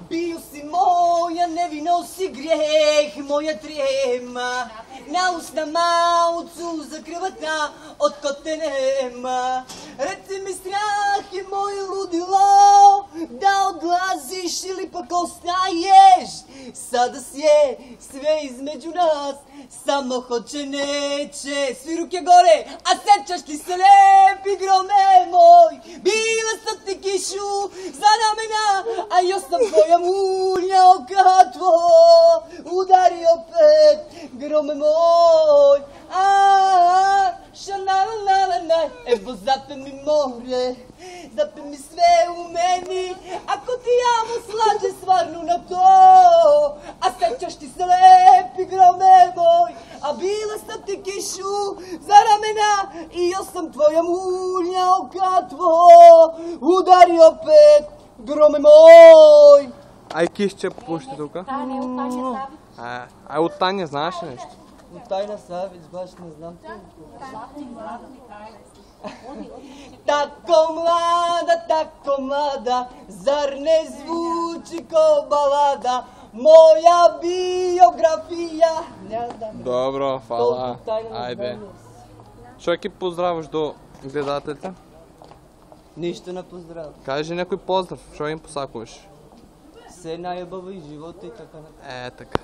Bio si moja nevino si grijeh, moja trema. Na usnama od suza krvata, od ko te nema. Reci mi strah je moje ludilo, da odlaziš ili pak ostaješ. Sada je sve između nas, samo hoće neće. Svi ruke gore, a sećaš ti se lepi grome moj. Bila sam ti kišu za ramena, a još sam tvoja mulja oka tvoj. Udari opet grome moj. Šanalalalala, evo zape mi more, zape mi sve u meni. Ako ti jamo slađe stvarno na to, a sećaš ti se lepi grome moj. A bila sam ti kišu za ramena i još sam tvoja mulja oka tvoj. Udari opet grome moj. Ай, кишче пушти тук. Таня, от Таня Савич. А от Таня знаеш ли нещо? От Тайна Савич, баш не знам. Tako mlada, zar ne zvuči ko balada, moja biografija. Добро, фала. Айде. Що ги поздраваш до гледателите? Нищо не поздрав. Кажи някой поздрав, що им посакуваш? Все най-ебава и живота и така. Така.